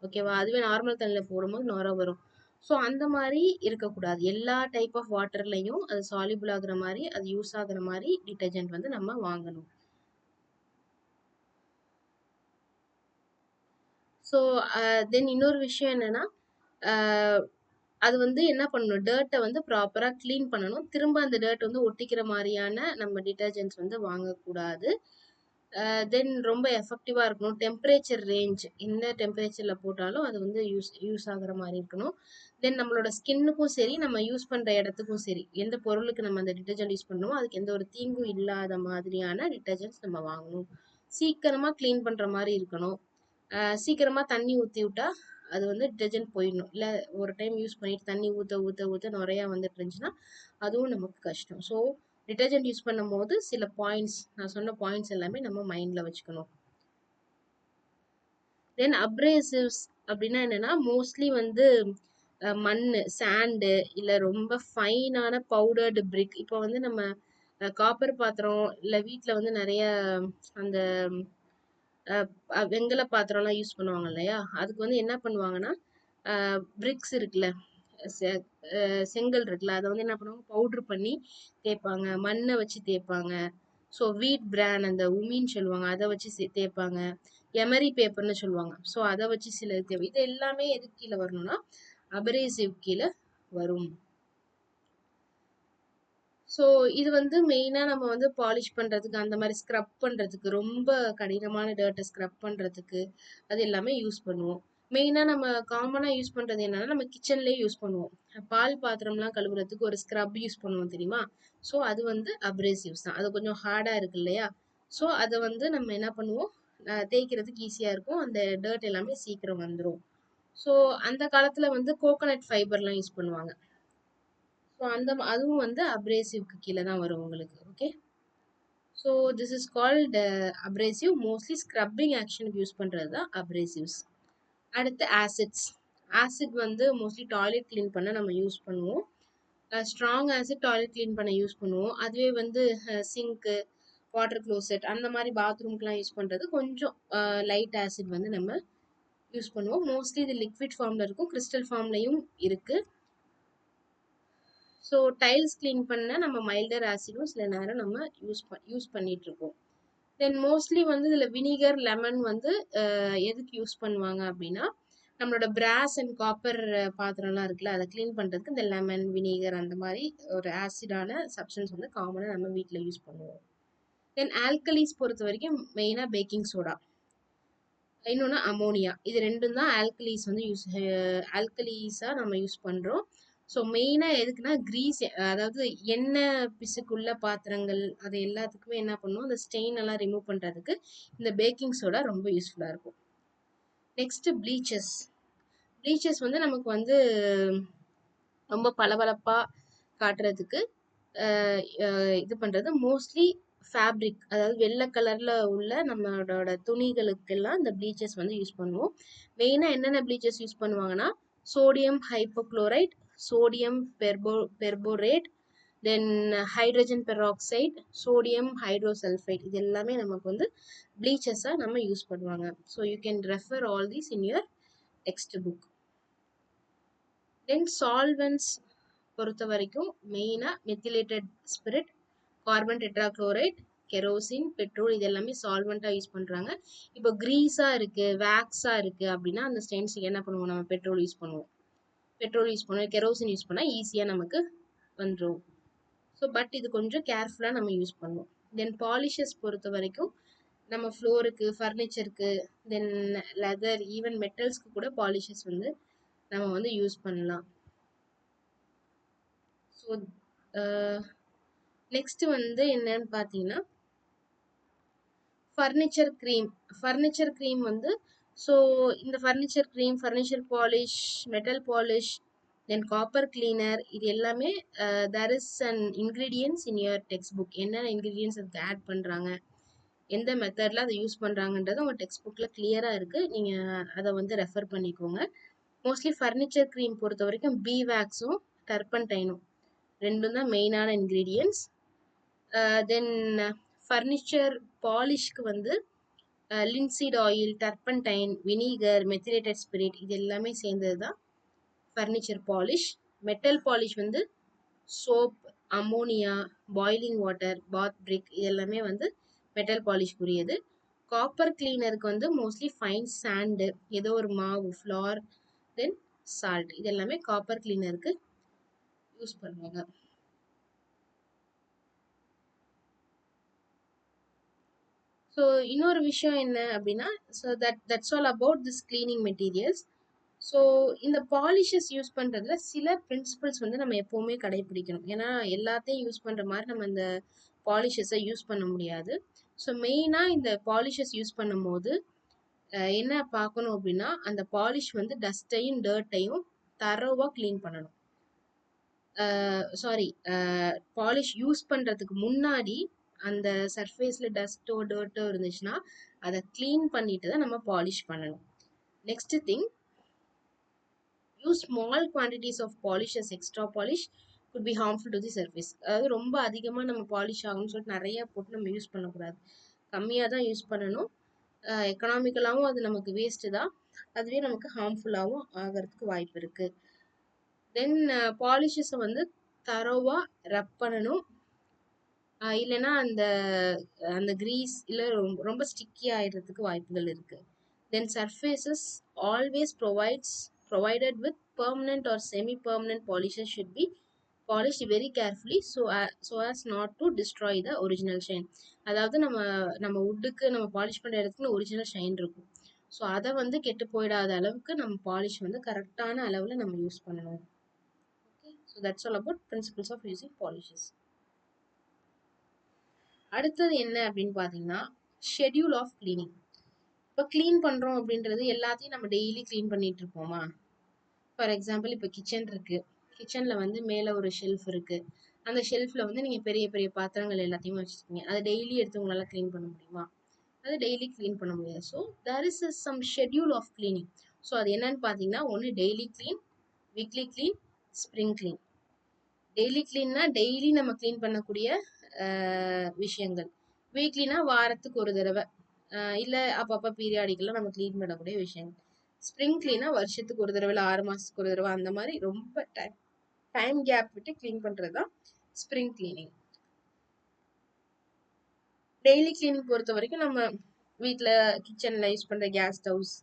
ஓகேவா? அதுவே நார்மல் தண்ணியில் போடும்போது நுர வரும். ஸோ அந்த மாதிரி இருக்கக்கூடாது. எல்லா டைப் ஆஃப் வாட்டர்லையும் அது சால்யூபிள் ஆகுற மாதிரி, அது யூஸ் ஆகுற மாதிரி டிட்டர்ஜென்ட் வந்து நம்ம வாங்கணும். ஸோ தென் இன்னொரு விஷயம் என்னன்னா, அது வந்து என்ன பண்ணணும், டர்ட்டை வந்து ப்ராப்பராக க்ளீன் பண்ணணும். திரும்ப அந்த டர்ட் வந்து ஒட்டிக்கிற மாதிரியான நம்ம டிட்டர்ஜென்ட்ஸ் வந்து வாங்கக்கூடாது. தென் ரொம்ப எஃபெக்டிவாக இருக்கணும். டெம்பரேச்சர் ரேஞ்ச் எந்த டெம்பரேச்சரில் போட்டாலும் அது வந்து யூஸ் ஆகுற மாதிரி இருக்கணும். தென் நம்மளோட ஸ்கின்னுக்கும் சரி, நம்ம யூஸ் பண்ணுற இடத்துக்கும் சரி, எந்த பொருளுக்கு நம்ம அந்த டிட்டர்ஜென்ட் யூஸ் பண்ணணுமோ அதுக்கு எந்த ஒரு தீங்கும் இல்லாத மாதிரியான டிட்டர்ஜென்ட்ஸ் நம்ம வாங்கணும். சீக்கிரமாக க்ளீன் பண்ணுற மாதிரி இருக்கணும். சீக்கிரமாக தண்ணி ஊற்றி விட்டா அது வந்து டிட்டர்ஜென்ட் போயிடணும். இல்லை ஒரு டைம் யூஸ் பண்ணிட்டு தண்ணி ஊற்ற ஊற்ற ஊற்ற நிறையா வந்துட்டு இருந்துச்சுன்னா அதுவும் நமக்கு கஷ்டம். ஸோ டிட்டர்ஜென்ட் யூஸ் பண்ணும்போது சில பாயிண்ட்ஸ், நான் சொன்ன பாயிண்ட்ஸ் எல்லாமே நம்ம மைண்டில் வச்சுக்கணும். தென் அப்ரேசிவ்ஸ் அப்படின்னா என்னென்னா, மோஸ்ட்லி வந்து மண், சாண்டு, இல்லை ரொம்ப ஃபைனான பவுடர்டு பிரிக். இப்போ வந்து நம்ம காப்பர் பாத்திரம் இல்லை வீட்டில் வந்து நிறைய அந்த வெங்கல பாத்திரம்லாம் யூஸ் பண்ணுவாங்க இல்லையா, அதுக்கு வந்து என்ன பண்ணுவாங்கன்னா பிரிக்ஸ் இருக்குல்ல, செங்கல் இருக்குல்ல, அதை வந்து என்ன பண்ணுவாங்க, பவுட்ரு பண்ணி தேய்ப்பாங்க, மண்ணை வச்சு தேய்ப்பாங்க. ஸோ வீட் பிராண்ட் அந்த உமின்னு சொல்லுவாங்க, அதை வச்சு தேய்ப்பாங்க. எமரி பேப்பர்னு சொல்லுவாங்க, ஸோ அதை வச்சு சில தேவை. இது எல்லாமே எதுக்கு கீழே வரணும்னா அபரேசிவ் கீழே வரும். ஸோ இது வந்து மெயினாக நம்ம வந்து பாலிஷ் பண்ணுறதுக்கு, அந்த மாதிரி ஸ்க்ரப் பண்ணுறதுக்கு, ரொம்ப கடினமான டர்ட்டை ஸ்க்ரப் பண்ணுறதுக்கு அது எல்லாமே யூஸ் பண்ணுவோம். மெயினாக நம்ம காமனாக யூஸ் பண்ணுறது என்னன்னா, நம்ம கிச்சன்லேயே யூஸ் பண்ணுவோம். பால் பாத்திரம்லாம் கழுவுறதுக்கு ஒரு ஸ்க்ரப் யூஸ் பண்ணுவோம் தெரியுமா? ஸோ அது வந்து அப்ரேசிவ்ஸ் தான். அது கொஞ்சம் ஹார்டாக இருக்கு இல்லையா? ஸோ அதை வந்து நம்ம என்ன பண்ணுவோம், தேய்க்கிறதுக்கு ஈஸியாக இருக்கும், அந்த டர்ட் எல்லாமே சீக்கிரம் வந்துடும். ஸோ அந்த காலத்தில் வந்து கோகோனட் ஃபைபர்லாம் யூஸ் பண்ணுவாங்க. ஸோ அதுவும் வந்து அப்ரேசிவ்க்கு கீழே தான் வரும் உங்களுக்கு. Okay, so this is called abrasive. Mostly scrubbing ஆக்ஷனுக்கு யூஸ் பண்ணுறது தான் அப்ரேசிவ்ஸ். அடுத்து ஆசிட்ஸ். ஆசிட் வந்து மோஸ்ட்லி டாய்லெட் க்ளீன் பண்ண நம்ம யூஸ் பண்ணுவோம். ஸ்ட்ராங் ஆசிட் டாய்லெட் க்ளீன் பண்ண யூஸ் பண்ணுவோம். அதுவே வந்து சிங்க்கு, வாட்டர் க்ளோசெட் அந்த மாதிரி பாத்ரூம்க்குலாம் யூஸ் பண்ணுறது கொஞ்சம் லைட் ஆசிட் வந்து நம்ம யூஸ் பண்ணுவோம். மோஸ்ட்லி இது லிக்விட் ஃபார்மில் இருக்கும், கிறிஸ்டல் ஃபார்ம்லையும் இருக்குது. ஸோ டைல்ஸ் க்ளீன் பண்ண நம்ம மைல்டர் ஆசிடும் சில நேரம் நம்ம யூஸ் பண்ணிட்டு இருக்கோம். தென் மோஸ்ட்லி வந்து இதில் வினிகர், லெமன் வந்து எதுக்கு யூஸ் பண்ணுவாங்க அப்படின்னா, நம்மளோட பிராஸ் அண்ட் காப்பர் பாத்திரம்லாம் இருக்குல்ல, அதை க்ளீன் பண்ணுறதுக்கு இந்த லெமன், வினிகர் அந்த மாதிரி ஒரு ஆசிடான சப்ஸ்டன்ஸ் வந்து காமனாக நம்ம வீட்டில் யூஸ் பண்ணுவோம். தென் ஆல்கலிஸ் பொறுத்த வரைக்கும் மெயினாக பேக்கிங் சோடா, இன்னொன்று அமோனியா, இது ரெண்டும் தான் ஆல்கலிஸ் வந்து ஆல்கலிஸாக நம்ம யூஸ் பண்ணுறோம். ஸோ மெயினாக எதுக்குன்னா கிரீஸ், அதாவது எண்ணெய் பிசுக்குள்ள பாத்திரங்கள் அது எல்லாத்துக்குமே என்ன பண்ணும், அந்த ஸ்டெயின் எல்லாம் ரிமூவ் பண்ணுறதுக்கு இந்த பேக்கிங் சோடா ரொம்ப யூஸ்ஃபுல்லாக இருக்கும். நெக்ஸ்ட்டு ப்ளீச்சஸ். ப்ளீச்சஸ் வந்து நமக்கு வந்து ரொம்ப பளபளப்பாக காட்டுறதுக்கு இது பண்ணுறது மோஸ்ட்லி ஃபேப்ரிக், அதாவது வெள்ளை கலரில் உள்ள நம்மளோட துணிகளுக்கெல்லாம் இந்த ப்ளீச்சஸ் வந்து யூஸ் பண்ணுவோம். மெயினாக என்னென்ன ப்ளீச்சஸ் யூஸ் பண்ணுவாங்கன்னா, சோடியம் ஹைப்போக்ளோரைட், சோடியம் பெர்போரேட், தென் ஹைட்ரஜன் பெராக்சைடு, சோடியம் ஹைட்ரோசல்ஃபைட், இது எல்லாமே நமக்கு வந்து ப்ளீச்சஸாக நம்ம யூஸ் பண்ணுவாங்க. So you can refer all these in your text book. Then solvents பொறுத்த வரைக்கும் மெயினாக methylated spirit, carbon tetrachloride, kerosene, petrol இது எல்லாமே சால்வெண்ட்டாக யூஸ் பண்ணுறாங்க. இப்போ கிரீஸாக இருக்குது, வேக்ஸாக இருக்குது அப்படின்னா அந்த ஸ்டெயின்ஸுக்கு என்ன பண்ணுவோம், நம்ம பெட்ரோல் யூஸ் பண்ணுவோம். கெரோசின் யூஸ் பண்ணால் ஈஸியாக நமக்கு வந்துடும். ஸோ பட் இது கொஞ்சம் கேர்ஃபுல்லாக நம்ம யூஸ் பண்ணுவோம். தென் பாலிஷஸ் பொறுத்த வரைக்கும் நம்ம ஃப்ளோருக்கு, ஃபர்னிச்சருக்கு, தென் லெதர், ஈவன் மெட்டல்ஸ்க்கு கூட பாலிஷஸ் வந்து நம்ம வந்து யூஸ் பண்ணலாம். ஸோ நெக்ஸ்ட் வந்து என்னன்னு பார்த்தீங்கன்னா ஃபர்னிச்சர் க்ரீம் வந்து ஸோ இந்த furniture polish, metal polish, then copper cleaner இது எல்லாமே there is an ingredients in your text book. என்னென்ன இன்க்ரீடியன்ஸ் அதுக்கு ஆட் பண்ணுறாங்க, எந்த மெத்தடில் அதை யூஸ் பண்ணுறாங்கன்றது உங்கள் டெக்ஸ்ட் புக்கில் கிளியராக இருக்குது. நீங்கள் அதை வந்து ரெஃபர் பண்ணிக்கோங்க. மோஸ்ட்லி ஃபர்னிச்சர் க்ரீம் பொறுத்த வரைக்கும் பீவேக்ஸும் டர்பன்டைனும் ரெண்டும் தான் மெயினான இன்க்ரீடியன்ஸ். தென் ஃபர்னிச்சர் பாலிஷ்க்கு வந்து linseed oil, turpentine, vinegar, methylated spirit இது எல்லாமே சேர்ந்தது தான் ஃபர்னிச்சர் பாலிஷ். மெட்டல் பாலிஷ் வந்து சோப், அமோனியா, பாய்லிங் வாட்டர், பாத் பிரிக் இது எல்லாமே வந்து மெட்டல் பாலிஷ்க்குரியது. காப்பர் கிளீனருக்கு வந்து மோஸ்ட்லி ஃபைன் சாண்டு, ஏதோ ஒரு மாவு, ஃப்ளார், தென் சால்ட் இது எல்லாமே காப்பர் கிளீனருக்கு யூஸ் பண்ணுவாங்க. ஸோ இன்னொரு விஷயம் என்ன அப்படின்னா, so that's all about this cleaning materials. So இந்த பாலிஷஸ் யூஸ் பண்ணுறதுல சில பிரின்சிபல்ஸ் வந்து நம்ம எப்போவுமே கடைபிடிக்கணும். ஏன்னா எல்லாத்தையும் யூஸ் பண்ணுற மாதிரி நம்ம இந்த பாலிஷஸை யூஸ் பண்ண முடியாது. ஸோ மெயினாக இந்த பாலிஷஸ் யூஸ் பண்ணும்போது என்ன பார்க்கணும் அப்படின்னா, அந்த பாலிஷ் வந்து டஸ்ட்டையும் டர்ட்டையும் தரோவாக க்ளீன் பண்ணணும். பாலிஷ் யூஸ் பண்ணுறதுக்கு முன்னாடி அந்த சர்ஃபேஸில் டஸ்ட்டோ டர்ட்டோ இருந்துச்சுன்னா அதை க்ளீன் பண்ணிட்டு தான் நம்ம பாலிஷ் பண்ணணும். Next thing, use small quantities of polish as extra polish could be harmful to the surface. அதாவது ரொம்ப அதிகமாக நம்ம பாலிஷ் ஆகும்னு சொல்லிட்டு நிறைய போட்டு நம்ம யூஸ் பண்ணக்கூடாது. கம்மியாக தான் யூஸ் பண்ணணும். எக்கனாமிக்கலாகவும் அது நமக்கு வேஸ்ட்டு தான், அதுவே நமக்கு ஹார்ம்ஃபுல்லாகவும் ஆகிறதுக்கு வாய்ப்பு இருக்குது. தென் பாலிஷஸை வந்து தரோவாக ரப் பண்ணணும். இல்லைன்னா அந்த அந்த கிரீஸ் இல்லை ரொம்ப ஸ்டிக்கி ஆயிடுறதுக்கு வாய்ப்புகள் இருக்குது. Then surfaces always provided with permanent or semi-permanent polishes should be polished very carefully so as not to destroy the original shine. அதாவது நம்ம வுட்டுக்கு நம்ம பாலிஷ் பண்ணுற இடத்துக்கு ஒரிஜினல் ஷைன் இருக்கும். ஸோ அதை வந்து கெட்டு போயிடாத அளவுக்கு நம்ம பாலிஷ் வந்து கரெக்டான அளவில் நம்ம யூஸ் பண்ணணும். Okay, so that's all about principles of using polishes. அடுத்தது என்ன அப்படின்னு பார்த்தீங்கன்னா ஷெட்யூல் ஆஃப் கிளீனிங். இப்போ க்ளீன் பண்ணுறோம் அப்படின்றது எல்லாத்தையும் நம்ம டெய்லி க்ளீன் பண்ணிட்டு இருப்போமா? ஃபார் எக்ஸாம்பிள் இப்போ கிச்சன் இருக்குது, கிச்சனில் வந்து மேலே ஒரு ஷெல்ஃப் இருக்குது, அந்த ஷெல்ஃபில் வந்து நீங்கள் பெரிய பெரிய பாத்திரங்கள் எல்லாத்தையுமே வச்சுருக்கீங்க. அதை டெய்லி எடுத்து உங்களால் க்ளீன் பண்ண முடியுமா? அது டெய்லி க்ளீன் பண்ண முடியாது. So there is some schedule of cleaning. So அது என்னன்னு பார்த்தீங்கன்னா, ஒன்று daily clean, weekly clean, spring clean. Daily க்ளீன்னா டெய்லி நம்ம க்ளீன் பண்ணக்கூடிய விஷயங்கள். வீக்லினா வாரத்துக்கு ஒரு தடவை, இல்லை அப்பப்போ பீரியாடிக்கெல்லாம் நம்ம க்ளீன் பண்ணக்கூடிய விஷயங்கள். ஸ்ப்ரிங் க்ளீனா வருஷத்துக்கு ஒரு தடவை, இல்லை 6 மாதத்துக்கு ஒரு தடவை, அந்த மாதிரி ரொம்ப டைம் கேப் விட்டு க்ளீன் பண்ணுறது தான் ஸ்ப்ரிங் க்ளீனிங். டெய்லி க்ளீனிங் பொறுத்த வரைக்கும் நம்ம வீட்டில் கிச்சனில் யூஸ் பண்ணுற கேஸ் ஸ்டவ்ஸ்,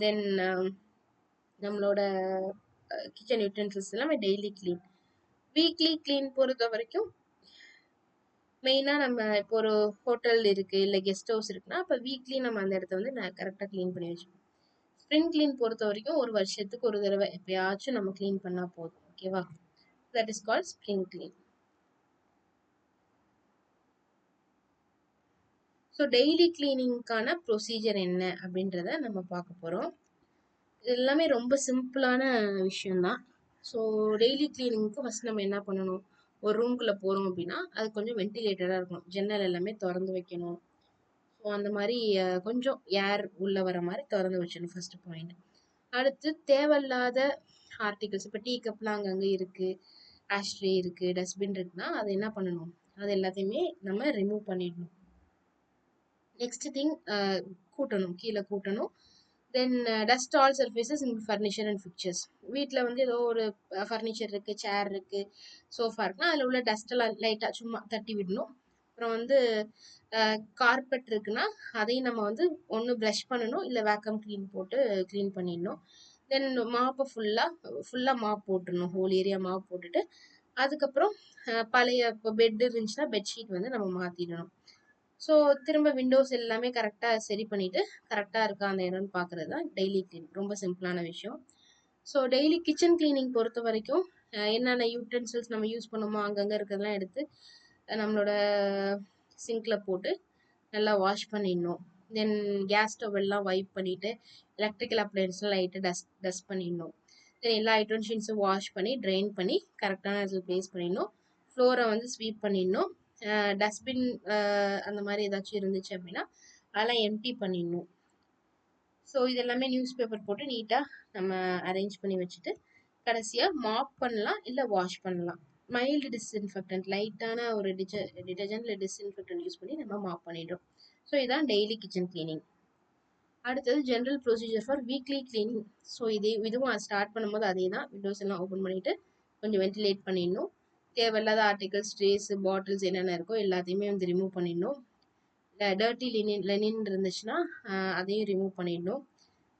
தென் நம்மளோட கிச்சன் யூட்டென்சில்ஸ் எல்லாமே டெய்லி க்ளீன். வீக்லி க்ளீன் பொறுத்த வரைக்கும் மெயினாக நம்ம இப்போ ஒரு ஹோட்டல் இருக்குது இல்லை கெஸ்ட் ஹவுஸ் இருக்குன்னா அப்போ வீக்லி நம்ம அந்த இடத்த வந்து கரெக்டாக க்ளீன் பண்ணி வச்சுக்கணும். ஸ்ப்ரிங் க்ளீன் பொறுத்த வரைக்கும் ஒரு வருஷத்துக்கு ஒரு தடவை எப்பயாச்சும் நம்ம க்ளீன் பண்ணால் போதும். ஓகேவா? That is called spring clean. So daily க்ளீனிங்க்கான ப்ரொசீஜர் என்ன அப்படின்றத நம்ம பார்க்க போகிறோம். இது எல்லாமே ரொம்ப சிம்பிளான விஷயம்தான். ஸோ டெய்லி க்ளீனிங்க்கு ஃபஸ்ட் நம்ம என்ன பண்ணணும், ஒரு ரூம்குள்ளே போகிறோம் அப்படின்னா அது கொஞ்சம் வென்டிலேட்டடாக இருக்கணும், ஜன்னல் எல்லாமே திறந்து வைக்கணும். ஸோ அந்த மாதிரி கொஞ்சம் ஏர் உள்ளே வர மாதிரி திறந்து வச்சிடணும், ஃபர்ஸ்ட் பாயிண்ட். அடுத்து தேவையில்லாத ஆர்டிகல்ஸ், இப்போ டீ கப்லாம் அங்கங்கே இருக்குது, ஆஷ்ட்ரே இருக்குது, டஸ்ட்பின் இருக்குன்னா அதை என்ன பண்ணணும், அது எல்லாத்தையுமே நம்ம ரிமூவ் பண்ணிடணும். நெக்ஸ்ட் திங், கூட்டணும், கீழே கூட்டணும். Then dust all surfaces in furniture and fixtures. வீட்டில் வந்து ஏதோ ஒரு ஃபர்னிச்சர் இருக்குது, சேர் இருக்குது, சோஃபா இருக்குன்னா அதில் உள்ள டஸ்ட்டெல்லாம் லைட்டாக சும்மா தட்டி விடணும். அப்புறம் வந்து கார்பெட் இருக்குன்னா அதையும் நம்ம வந்து ஒன்று ப்ரஷ் பண்ணணும், இல்லை வேக்கம் க்ளீன் போட்டு க்ளீன் பண்ணிடணும். தென் மாப்பை ஃபுல்லாக மாப் போட்டுடணும், ஹோல் ஏரியா மாப் போட்டுட்டு அதுக்கப்புறம் பழைய இப்போ பெட் இருந்துச்சுன்னா பெட்ஷீட் வந்து நம்ம மாற்றிடணும். ஸோ திரும்ப விண்டோஸ் எல்லாமே கரெக்டாக சரி பண்ணிவிட்டு கரெக்டாக இருக்கா அந்த இடம்னு பார்க்குறது தான் டெய்லி க்ளீன். ரொம்ப சிம்பிளான விஷயம். ஸோ டெய்லி கிச்சன் க்ளீனிங் பொறுத்த வரைக்கும் என்னென்ன யூட்டென்சில்ஸ் நம்ம யூஸ் பண்ணுமோ அங்கங்கே இருக்கிறதெல்லாம் எடுத்து நம்மளோட சிங்கில் போட்டு நல்லா வாஷ் பண்ணிடணும். தென் கேஸ் ஸ்டவ் எல்லாம் வைப் பண்ணிவிட்டு எலக்ட்ரிக்கல் அப்ளையன்ஸ்லாம் லைட்டாக டஸ்ட் பண்ணிடணும். தென் எல்லா யூட்டென்சில்ஸும் வாஷ் பண்ணி ட்ரைன் பண்ணி கரெக்டான இடத்துல ப்ளேஸ் பண்ணிடணும். ஃப்ளோரை வந்து ஸ்வீப் பண்ணிடணும். டஸ்ட்பின் அந்த மாதிரி ஏதாச்சும் இருந்துச்சு அப்படின்னா அதெல்லாம் எம்டி பண்ணிடணும். ஸோ இது எல்லாமே நியூஸ் பேப்பர் போட்டு நீட்டாக நம்ம அரேஞ்ச் பண்ணி வச்சுட்டு கடைசியாக மாப் பண்ணலாம், இல்லை வாஷ் பண்ணலாம். மைல்டு டிஸ்இன்ஃபெக்டன்ட் லைட்டான ஒரு டிட்டர்ஜென்ட் இல்லை டிஸ்இன்ஃபெக்டன்ட் யூஸ் பண்ணி நம்ம மாப் பண்ணிடுறோம். ஸோ இதான் டெய்லி கிச்சன் கிளீனிங். அடுத்தது general procedure for weekly cleaning. So இதுவும் ஸ்டார்ட் பண்ணும்போது அதே தான். விண்டோஸ் எல்லாம் ஓப்பன் பண்ணிவிட்டு கொஞ்சம் வென்டிலேட் பண்ணிடணும். தேவையில்லாத ஆர்டிகல்ஸ், ட்ரேஸ், பாட்டில்ஸ் என்னென்ன இருக்கோ எல்லாத்தையுமே வந்து ரிமூவ் பண்ணிடணும். டர்ட்டி லெனின் இருந்துச்சுன்னா அதையும் ரிமூவ் பண்ணிடணும்.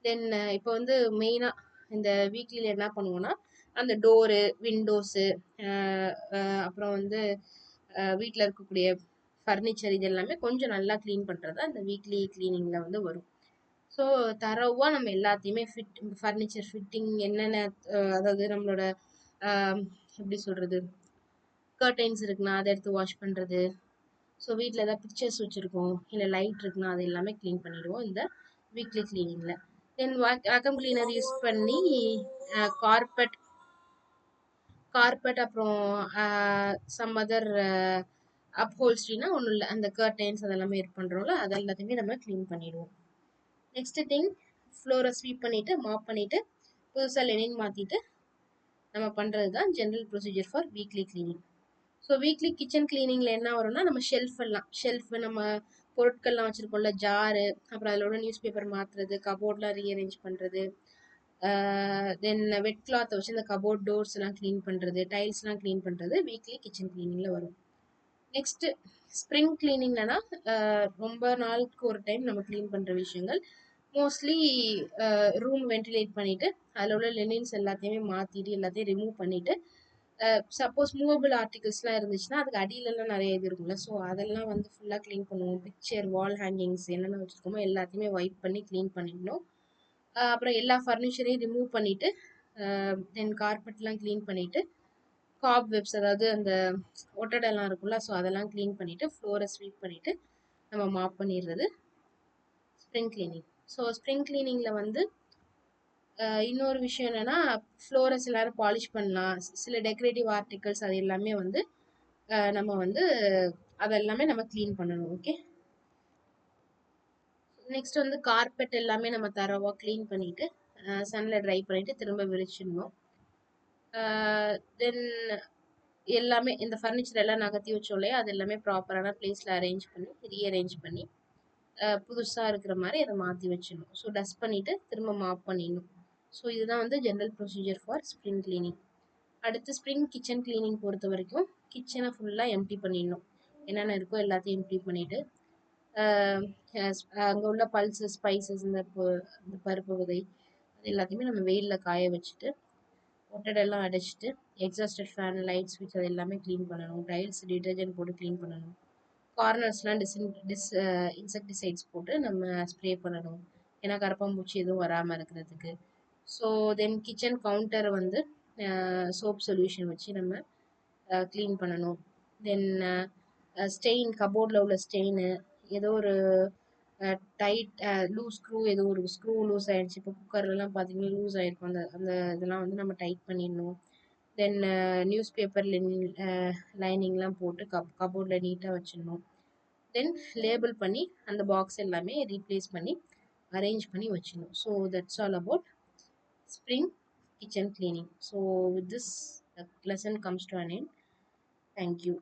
தென் இப்போ வந்து மெயினாக இந்த வீக்லியில் என்ன பண்ணுவோன்னா அந்த டோரு, விண்டோஸு, அப்புறம் வந்து வீட்டில் இருக்கக்கூடிய ஃபர்னிச்சர் இது எல்லாமே கொஞ்சம் நல்லா க்ளீன் பண்ணுறது அந்த வீக்லி க்ளீனிங்கில் வந்து வரும். ஸோ தரோவாக நம்ம எல்லாத்தையுமே ஃபர்னிச்சர் ஃபிட்டிங் என்னென்ன அதாவது நம்மளோட எப்படி சொல்கிறது, கர்டைன்ஸ் இருக்குன்னா அதை எடுத்து வாஷ் பண்ணுறது. ஸோ வீட்டில் ஏதாவது பிக்சர்ஸ் வச்சுருக்கோம், இல்லை லைட் இருக்குன்னா அது எல்லாமே க்ளீன் பண்ணிடுவோம் இந்த வீக்லி க்ளீனிங்கில். தென் வேக்கம் கிளீனர் யூஸ் பண்ணி கார்பெட் அப்புறம் சம் அதர் அப்ஹோல்ஸ்ட்ரினா ஒன்றும் இல்லை, அந்த கர்டைன்ஸ் அதெல்லாமே இது பண்ணுறோம்ல அது எல்லாத்தையுமே நம்ம க்ளீன் பண்ணிடுவோம். நெக்ஸ்ட் திங், ஃப்ளோரை ஸ்வீப் பண்ணிவிட்டு மாப் பண்ணிவிட்டு புதுசாக லெனின் மாற்றிட்டு நம்ம பண்ணுறது தான் general procedure for weekly cleaning. So weekly kitchen க்ளீனிங்கில் என்ன வரும்னா நம்ம ஷெல்ஃபு நம்ம பொருட்கள்லாம் வச்சுருக்கோம்ல, ஜாரு, அப்புறம் அதிலோட நியூஸ் பேப்பர் மாற்றுறது, கபோர்ட்லாம் ரீஅரேஞ்ச் பண்ணுறது, தென் வெட் கிளாத்தை வச்சு இந்த கபோர்ட் டோர்ஸ்லாம் க்ளீன் பண்ணுறது, டைல்ஸ்லாம் க்ளீன் பண்ணுறது வீக்லி கிச்சன் க்ளீனிங்கில் வரும். நெக்ஸ்ட்டு ஸ்ப்ரிங் க்ளீனிங்னா ரொம்ப நாளுக்கு ஒரு டைம் நம்ம க்ளீன் பண்ணுற விஷயங்கள். மோஸ்ட்லி ரூம் வென்டிலேட் பண்ணிவிட்டு அதில் உள்ள லெனின்ஸ் எல்லாத்தையுமே மாற்றிட்டு எல்லாத்தையும் ரிமூவ் பண்ணிவிட்டு சப்போஸ் மூவபிள் ஆர்டிகல்ஸ்லாம் இருந்துச்சுன்னா அதுக்கு அடியிலலாம் நிறைய இது இருக்கும்ல, ஸோ அதெல்லாம் வந்து ஃபுல்லாக க்ளீன் பண்ணுவோம். பிக்சர், வால் ஹேங்கிங்ஸ் என்னென்ன வச்சுருக்கோமோ எல்லாத்தையுமே வைப் பண்ணி க்ளீன் பண்ணிடணும். அப்புறம் எல்லா ஃபர்னிச்சரையும் ரிமூவ் பண்ணிவிட்டு தென் கார்பெட்லாம் க்ளீன் பண்ணிவிட்டு காப் வெப்ஸ் அதாவது அந்த ஒட்டடெல்லாம் இருக்கும்ல, ஸோ அதெல்லாம் க்ளீன் பண்ணிவிட்டு ஃப்ளோரை ஸ்வீப் பண்ணிவிட்டு நம்ம மாப் பண்ணிடுறது ஸ்ப்ரிங் க்ளீனிங். ஸோ ஸ்ப்ரிங் க்ளீனிங்கில் வந்து இன்னொரு விஷயம் என்னென்னா ஃப்ளோரஸ் எல்லாரும் பாலிஷ் பண்ணலாம், சில டெக்கரேட்டிவ் ஆர்டிகல்ஸ் அது எல்லாமே வந்து நம்ம வந்து அதெல்லாமே நம்ம க்ளீன் பண்ணணும். ஓகே, நெக்ஸ்ட் வந்து கார்பெட் எல்லாமே நம்ம தரோவாக க்ளீன் பண்ணிவிட்டு சன்னில் ட்ரை பண்ணிவிட்டு திரும்ப விரிச்சிடணும். தென் எல்லாமே இந்த ஃபர்னிச்சர் எல்லாம் நகர்த்தி வச்சோம் இல்லையா, அது எல்லாமே ப்ராப்பரான பிளேஸில் அரேஞ்ச் பண்ணி ரீஅரேஞ்ச் பண்ணி புதுசாக இருக்கிற மாதிரி அதை மாற்றி வச்சிடணும். ஸோ டஸ்ட் பண்ணிவிட்டு திரும்ப மாப் பண்ணிடணும். ஸோ இதுதான் வந்து general procedure for spring cleaning. அடுத்து ஸ்ப்ரிங் கிச்சன் க்ளீனிங் பொறுத்த வரைக்கும் கிச்சனை ஃபுல்லாக எம்டி பண்ணிடணும். என்னென்ன இருக்கோ எல்லாத்தையும் எம்டி பண்ணிவிட்டு அங்கே உள்ள பல்சஸ், ஸ்பைசஸ், இந்த பருப்பு வகை அது எல்லாத்தையுமே நம்ம வெயிலில் காய வச்சுட்டு ஒட்டடெல்லாம் அடைச்சிட்டு எக்ஸாஸ்டட் ஃபேன், லைட் ஸ்விட்ச் அது எல்லாமே க்ளீன் பண்ணணும். டைல்ஸ் டிட்டர்ஜென்ட் போட்டு க்ளீன் பண்ணணும். கார்னர்ஸ்லாம் இன்செக்டிசைட்ஸ் போட்டு நம்ம ஸ்ப்ரே பண்ணணும், ஏன்னா கரப்பாம்பூச்சி எதுவும் வராமல் இருக்கிறதுக்கு. ஸோ தென் கிச்சன் கவுண்டரை வந்து சோப் சொல்யூஷன் வச்சு நம்ம க்ளீன் பண்ணணும். தென் ஸ்டெயின், கபோர்டில் உள்ள ஸ்டெயின், ஏதோ ஒரு டைட் லூஸ் ஸ்க்ரூ, ஏதோ ஒரு ஸ்க்ரூ லூஸ் ஆகிடுச்சு. இப்போ குக்கர்லாம் பார்த்தீங்கன்னா லூஸ் ஆகிருக்கும், அந்த அந்த இதெல்லாம் வந்து நம்ம டைட் பண்ணிடணும். தென் நியூஸ் பேப்பர் லைனிங்லாம் போட்டு கபோர்டில் நீட்டாக வச்சிடணும். தென் லேபிள் பண்ணி அந்த பாக்ஸ் எல்லாமே ரீப்ளேஸ் பண்ணி அரேஞ்ச் பண்ணி வச்சிடணும். So that's all about spring kitchen cleaning. So with this, the lesson comes to an end. Thank you.